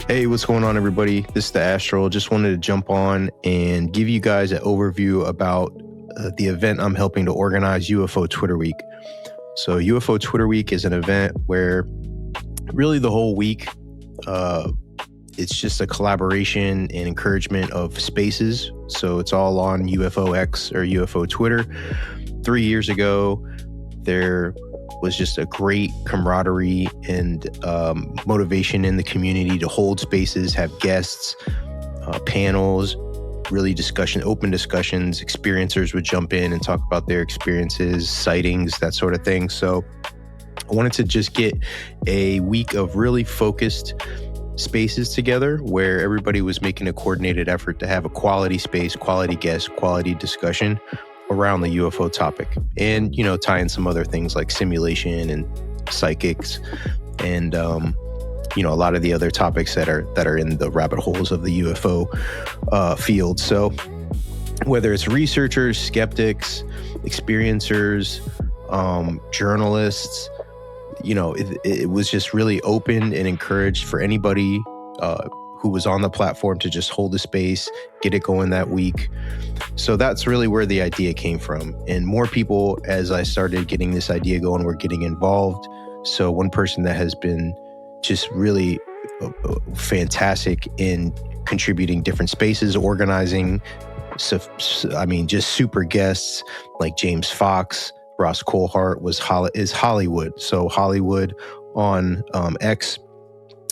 Hey, what's going on, everybody? This is the Astral. Just wanted to jump on and give you guys an overview about the event I'm helping to organize, UFO Twitter Week. So UFO Twitter Week is an event where really the whole week, it's just a collaboration and encouragement of spaces. So it's all on UFO X or UFO Twitter. 3 years ago, there was just a great camaraderie and motivation in the community to hold spaces, have guests, panels, really open discussions. Experiencers would jump in and talk about their experiences, sightings, that sort of thing. So I wanted to just get a week of really focused spaces together where everybody was making a coordinated effort to have a quality space, quality guest, quality discussion around the UFO topic, and tie in some other things like simulation and psychics and a lot of the other topics that are in the rabbit holes of the UFO field. So whether it's researchers, skeptics, experiencers, journalists, it was just really open and encouraged for anybody who was on the platform to just hold the space, get it going that week. So that's really where the idea came from. And more people, as I started getting this idea going, were getting involved. So one person that has been just really fantastic in contributing different spaces, organizing, just super guests like James Fox, Ross Coulthart is Hollywood. So Hollywood on X.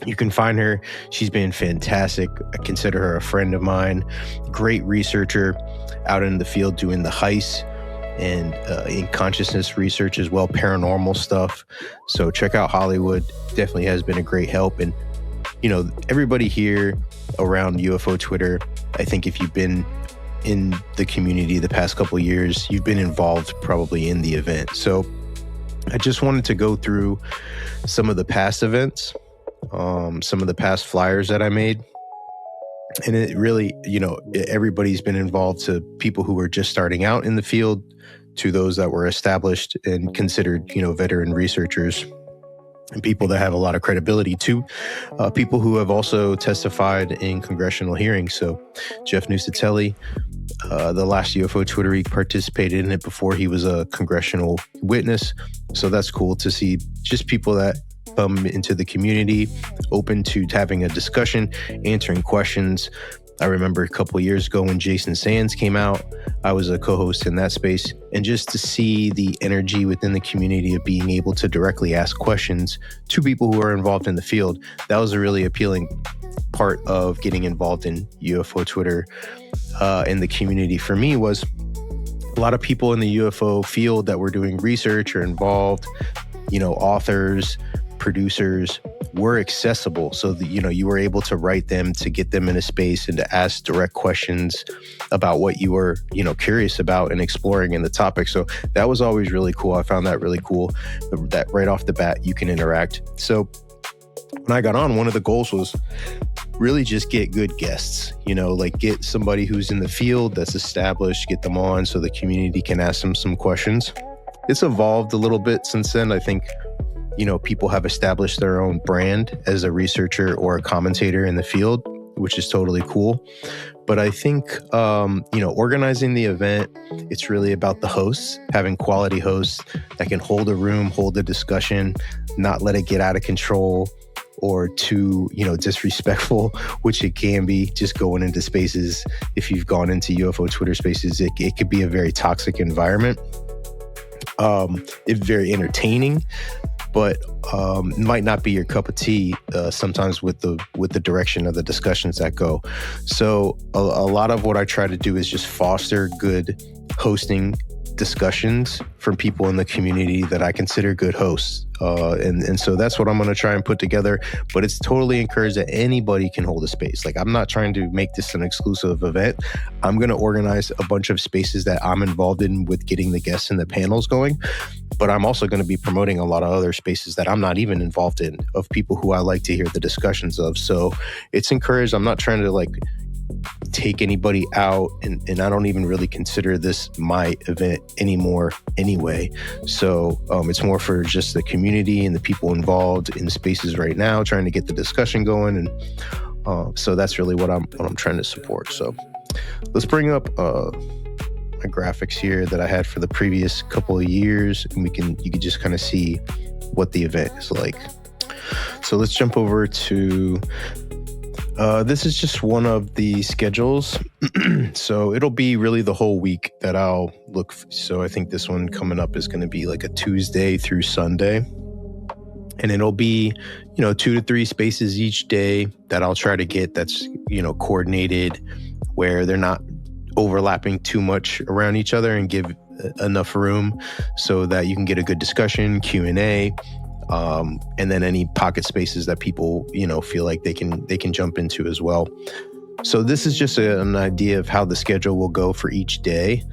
You can find her. She's been fantastic. I consider her a friend of mine. Great researcher out in the field doing the heists and in consciousness research as well, paranormal stuff. So check out Hollywood. Definitely has been a great help. And, everybody here around UFO Twitter, I think if you've been in the community the past couple of years, you've been involved probably in the event. So I just wanted to go through some of the past events, some of the past flyers that I made. And it really, everybody's been involved, to people who were just starting out in the field, to those that were established and considered, veteran researchers, and people that have a lot of credibility, to people who have also testified in congressional hearings. So Jeff Nusatelli, the last UFO Twitter Week, participated in it before he was a congressional witness. So that's cool to see just people that come into the community, open to having a discussion, answering questions. I remember a couple of years ago when Jason Sands came out, I was a co-host in that space. And just to see the energy within the community of being able to directly ask questions to people who are involved in the field, that was a really appealing part of getting involved in UFO Twitter in the community. For me, was a lot of people in the UFO field that were doing research or involved, authors, producers, were accessible. So that, you were able to write them, to get them in a space and to ask direct questions about what you were, curious about and exploring in the topic. So that was always really cool. I found that really cool that right off the bat, you can interact. So when I got on, one of the goals was really just get good guests, get somebody who's in the field that's established, get them on so the community can ask them some questions. It's evolved a little bit since then. I think people have established their own brand as a researcher or a commentator in the field, which is totally cool. But I think, organizing the event, it's really about the hosts, having quality hosts that can hold a room, hold a discussion, not let it get out of control or too, disrespectful, which it can be. Just going into spaces, if you've gone into UFO Twitter spaces, it could be a very toxic environment. It's very entertaining, but might not be your cup of tea sometimes with the direction of the discussions that go. So a lot of what I try to do is just foster good hosting discussions from people in the community that I consider good hosts. And so that's what I'm going to try and put together. But it's totally encouraged that anybody can hold a space. Like, I'm not trying to make this an exclusive event. I'm going to organize a bunch of spaces that I'm involved in with getting the guests and the panels going. But I'm also going to be promoting a lot of other spaces that I'm not even involved in, of people who I like to hear the discussions of. So it's encouraged. I'm not trying to take anybody out, and I don't even really consider this my event anymore anyway. So it's more for just the community and the people involved in the spaces right now, trying to get the discussion going. And so that's really what I'm trying to support. So let's bring up my graphics here that I had for the previous couple of years, and you can just kind of see what the event is like. So let's jump over to this is just one of the schedules. So it'll be really the whole week that I'll look. So I think this one coming up is going to be like a Tuesday through Sunday. And it'll be, 2 to 3 spaces each day that I'll try to get that's, coordinated, where they're not overlapping too much around each other, and give enough room so that you can get a good discussion, Q&A. And then any pocket spaces that people, feel like they can jump into as well. So this is just an idea of how the schedule will go for each day.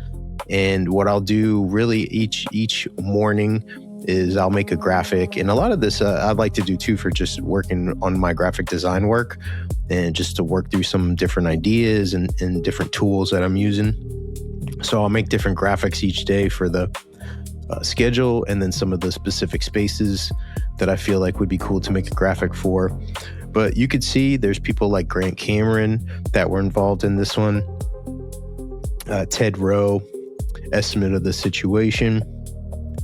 And what I'll do really each morning is I'll make a graphic. And a lot of this I'd like to do too, for just working on my graphic design work, and just to work through some different ideas and different tools that I'm using. So I'll make different graphics each day for the schedule, and then some of the specific spaces that I feel like would be cool to make a graphic for. But you could see there's people like Grant Cameron that were involved in this one. Ted Rowe, Estimate of the Situation.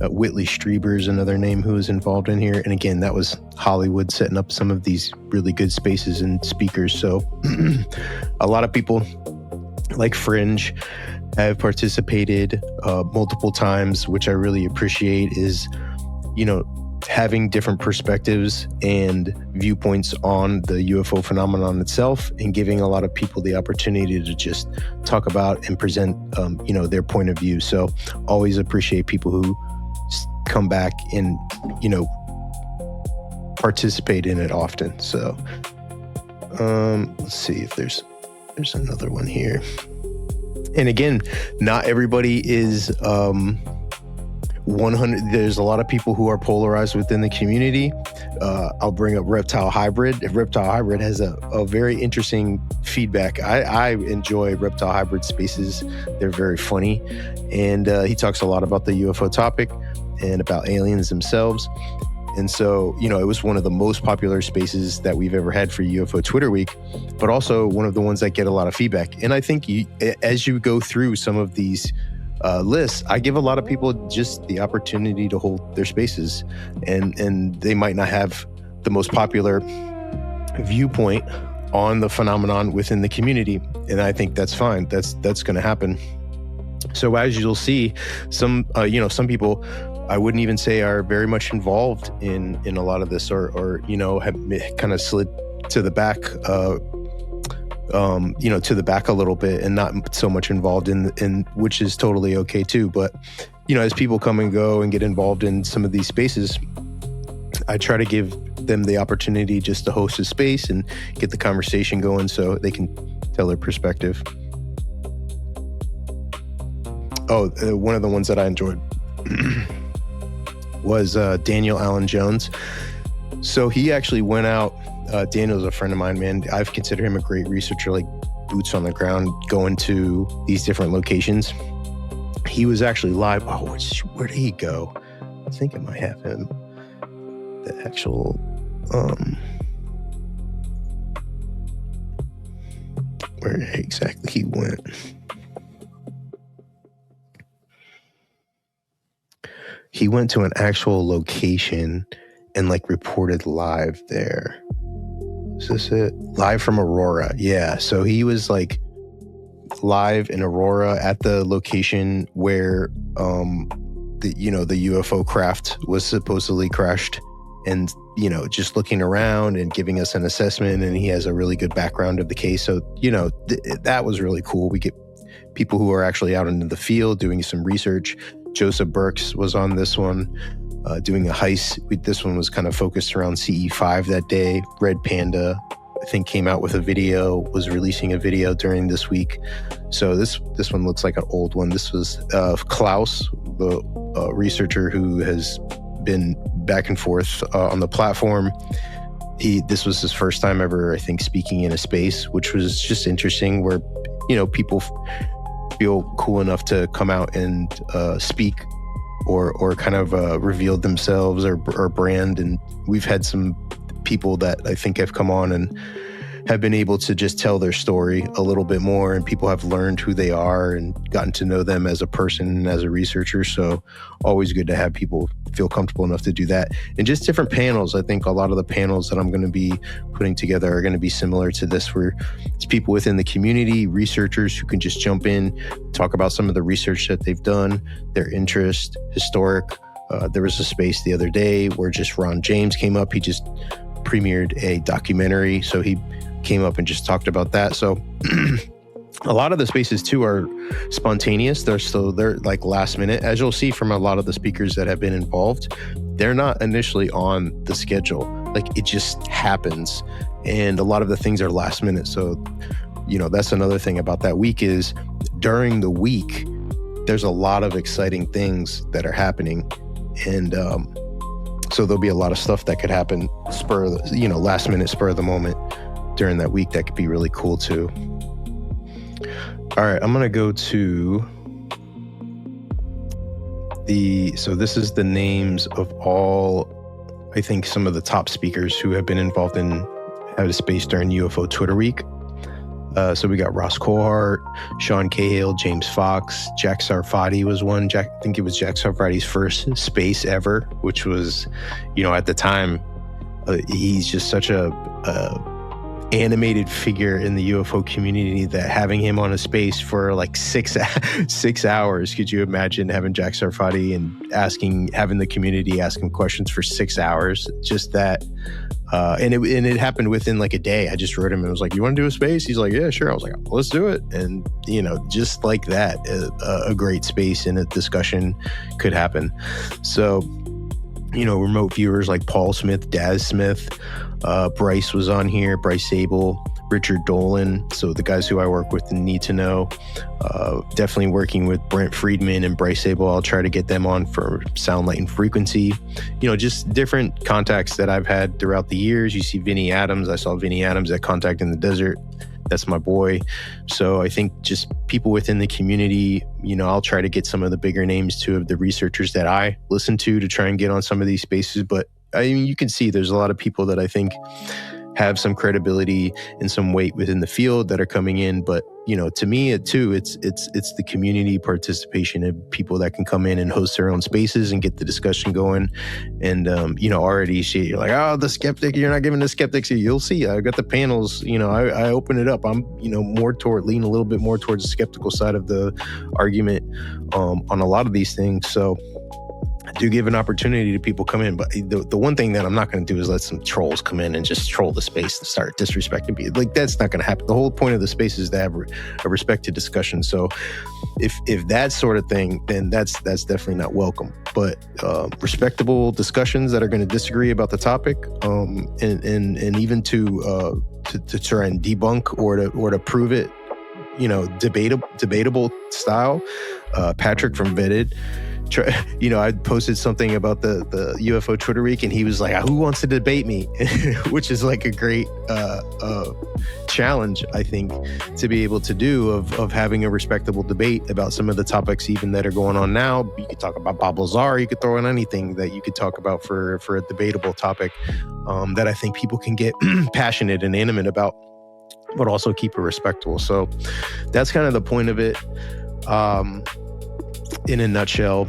Whitley Strieber's another name who was involved in here. And again, that was Hollywood setting up some of these really good spaces and speakers. So a lot of people like Fringe have participated multiple times, which I really appreciate, is, having different perspectives and viewpoints on the UFO phenomenon itself, and giving a lot of people the opportunity to just talk about and present, their point of view. So always appreciate people who come back and, participate in it often. So let's see if there's another one here. And again, not everybody is 100. There's a lot of people who are polarized within the community. I'll bring up Reptile Hybrid. Reptile Hybrid has a very interesting feedback. I enjoy Reptile Hybrid spaces. They're very funny. And he talks a lot about the UFO topic and about aliens themselves. And so, it was one of the most popular spaces that we've ever had for UFO Twitter Week, but also one of the ones that get a lot of feedback. And I think as you go through some of these lists, I give a lot of people just the opportunity to hold their spaces, and they might not have the most popular viewpoint on the phenomenon within the community. And I think that's fine. That's going to happen. So as you'll see, some people I wouldn't even say are very much involved in a lot of this, or have kind of slid to the back, to the back a little bit, and not so much involved in which is totally okay too. But, as people come and go and get involved in some of these spaces, I try to give them the opportunity just to host a space and get the conversation going so they can tell their perspective. Oh, one of the ones that I enjoyed was Daniel Allen Jones. So he actually went out. Daniel's a friend of mine, man. I've considered him a great researcher, like boots on the ground, going to these different locations. He was actually live. Oh, where did he go? I think I might have him. The actual, where exactly he went. He went to an actual location and reported live there. Is this it? Live from Aurora. Yeah. So he was live in Aurora at the location where the UFO craft was supposedly crashed, and just looking around and giving us an assessment. And he has a really good background of the case. So that was really cool. We get people who are actually out into the field doing some research. Joseph Burks was on this one, doing a heist. This one was kind of focused around CE5 that day. Red Panda, I think, came out with a video, was releasing a video during this week. So this one looks like an old one. This was Klaus, the researcher who has been back and forth on the platform. This was his first time ever, I think, speaking in a space, which was just interesting, where people feel cool enough to come out and speak or kind of reveal themselves or brand. And we've had some people that I think have come on and have been able to just tell their story a little bit more, and people have learned who they are and gotten to know them as a person and as a researcher. So always good to have people feel comfortable enough to do that. And just different panels. I think a lot of the panels that I'm going to be putting together are going to be similar to this, where it's people within the community, researchers who can just jump in, talk about some of the research that they've done, their interest, historic. There was a space the other day where just Ron James came up. He just premiered a documentary, so he came up and just talked about that. So a lot of the spaces too are spontaneous. They're like last minute, as you'll see from a lot of the speakers that have been involved. They're not initially on the schedule. Like, it just happens, and a lot of the things are last minute. So that's another thing about that week is during the week there's a lot of exciting things that are happening, and so there'll be a lot of stuff that could happen last minute, spur of the moment during that week. That could be really cool too. All right, I'm gonna go to so this is the names of all, I think, some of the top speakers who have been involved in Outer Space during UFO Twitter Week. So we got Ross Cohart, Sean Cahill, James Fox, Jack Sarfati was one. I think it was Jack Sarfati's first space ever, which was, at the time, he's just such a animated figure in the UFO community that having him on a space for like 6 hours, could you imagine having Jack Sarfati and having the community ask him questions for 6 hours? Just that. And it happened within like a day. I just wrote him and was like, "You want to do a space?" He's like, "Yeah, sure." I was like, "Well, let's do it." And, just like that, a great space and a discussion could happen. So, remote viewers like Paul Smith, Daz Smith, Bryce was on here, Bryce Sable, Richard Dolan. So the guys who I work with need to know. Definitely working with Brent Friedman and Bryce Sable. I'll try to get them on for Sound, Light, and Frequency. Just different contacts that I've had throughout the years. You see Vinny Adams. I saw Vinny Adams at Contact in the Desert. That's my boy. So I think just people within the community, I'll try to get some of the bigger names too of the researchers that I listen to try and get on some of these spaces. But I mean, you can see there's a lot of people that I think have some credibility and some weight within the field that are coming in. But, to me, it's the community participation of people that can come in and host their own spaces and get the discussion going. And, already you're like, "Oh, the skeptic, you're not giving the skeptics." You'll see, I got the panels, I open it up. I'm, lean a little bit more towards the skeptical side of the argument on a lot of these things. So I do give an opportunity to people come in, but the one thing that I'm not going to do is let some trolls come in and just troll the space and start disrespecting people. Like, that's not going to happen. The whole point of the space is to have a respected discussion. So if that sort of thing, then that's definitely not welcome. But respectable discussions that are going to disagree about the topic, and even to try and debunk or to prove it, debatable style. Patrick from Vetted. I posted something about the UFO Twitter Week, and he was like, "Who wants to debate me?" Which is like a great challenge, I think, to be able to do of having a respectable debate about some of the topics even that are going on now. You could talk about Bob Lazar. You could throw in anything that you could talk about for a debatable topic that I think people can get passionate and animate about, but also keep it respectable. So that's kind of the point of it. In a nutshell,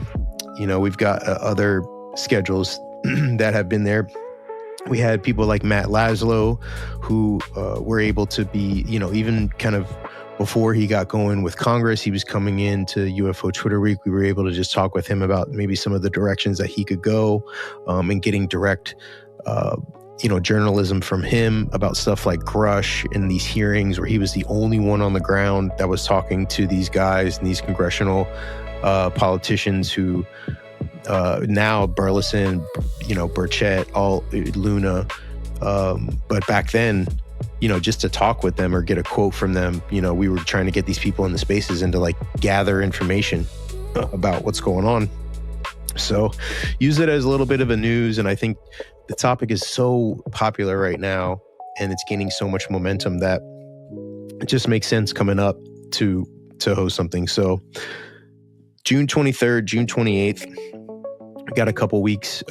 we've got other schedules that have been there. We had people like Matt Laszlo, who were able to be, even kind of before he got going with Congress, he was coming into UFO Twitter Week. We were able to just talk with him about maybe some of the directions that he could go, and getting direct journalism from him about stuff like Grush and these hearings where he was the only one on the ground that was talking to these guys and these congressional politicians who now Burleson, Burchett, all Luna, but back then, just to talk with them or get a quote from them, we were trying to get these people in the spaces and to like gather information about what's going on. So use it as a little bit of a news. And I think the topic is so popular right now and it's gaining so much momentum that it just makes sense coming up to host something. So June 23rd, June 28th, I got a couple weeks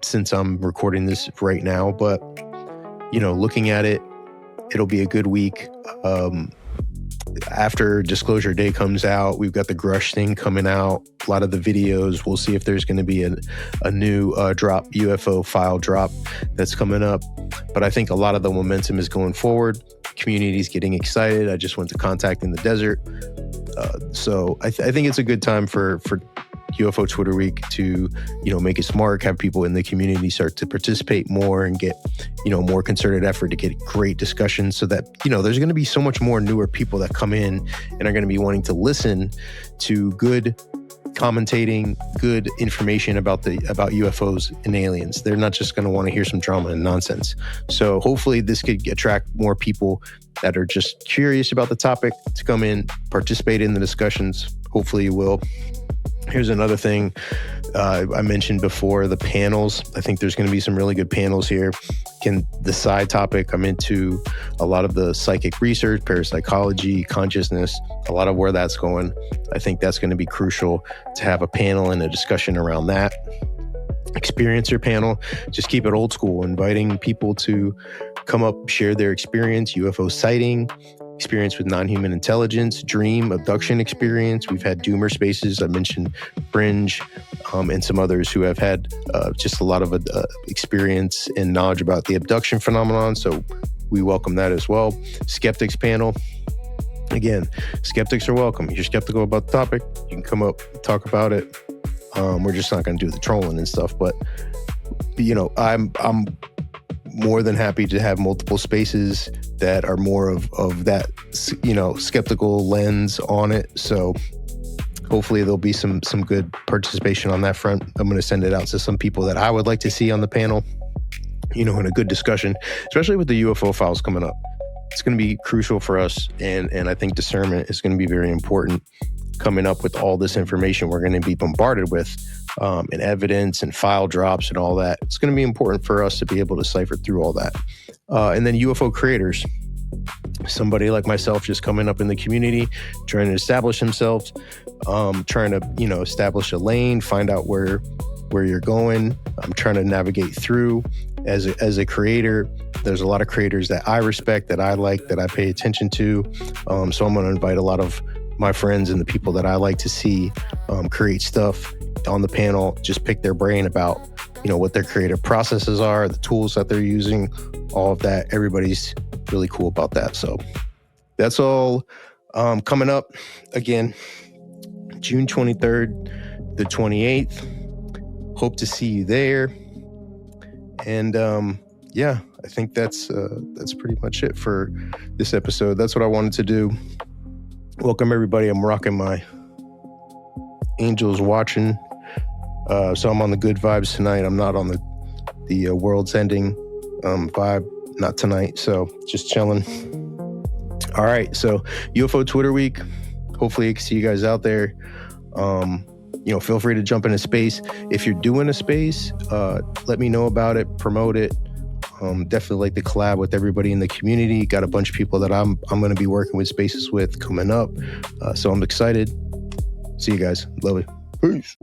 since I'm recording this right now, but looking at it, it'll be a good week. After Disclosure Day comes out, we've got the Grush thing coming out, a lot of the videos. We'll see if there's going to be a new drop, UFO file drop that's coming up. But I think a lot of the momentum is going forward. Community's getting excited. I just went to Contact in the Desert. So I think it's a good time for UFO Twitter Week to, make its mark, have people in the community start to participate more and get, more concerted effort to get great discussions so that, there's going to be so much more newer people that come in and are going to be wanting to listen to good commentating, good information about UFOs and aliens. They're not just going to want to hear some drama and nonsense. So hopefully this could attract more people that are just curious about the topic to come in, participate in the discussions. Hopefully you will. Here's another thing I mentioned before, the panels. I think there's going to be some really good panels here. The side topic, I'm into a lot of the psychic research, parapsychology, consciousness, a lot of where that's going. I think that's going to be crucial to have a panel and a discussion around that. Experiencer panel, just keep it old school, inviting people to come up, share their experience, UFO sighting, experience with non-human intelligence, dream, abduction experience. We've had Doomer spaces. I mentioned Fringe and some others who have had just a lot of experience and knowledge about the abduction phenomenon. So we welcome that as well. Skeptics panel. Again, skeptics are welcome. If you're skeptical about the topic, you can come up, talk about it. We're just not going to do the trolling and stuff, but I'm more than happy to have multiple spaces that are more of that, skeptical lens on it. So hopefully there'll be some good participation on that front. I'm going to send it out to some people that I would like to see on the panel, in a good discussion, especially with the UFO files coming up. It's going to be crucial for us. And I think discernment is going to be very important coming up with all this information we're going to be bombarded with, and evidence and file drops and all that. It's going to be important for us to be able to cipher through all that. And then UFO creators, somebody like myself just coming up in the community, trying to establish themselves, trying to, establish a lane, find out where you're going. I'm trying to navigate through as a creator. There's a lot of creators that I respect, that I like, that I pay attention to. So I'm going to invite a lot of my friends and the people that I like to see create stuff on the panel, just pick their brain about, what their creative processes are, the tools that they're using, all of that. Everybody's really cool about that. So that's all coming up. Again, June 23rd, the 28th. Hope to see you there. And I think that's pretty much it for this episode. That's what I wanted to do. Welcome everybody. I'm rocking my Angels Watching. So I'm on the good vibes tonight. I'm not on the world's ending vibe, not tonight. So just chilling. All right. So UFO Twitter Week. Hopefully I can see you guys out there. Feel free to jump into space. If you're doing a space, let me know about it, promote it. Definitely like to collab with everybody in the community. Got a bunch of people that I'm going to be working with spaces with coming up. So I'm excited. See you guys. Love it. Peace.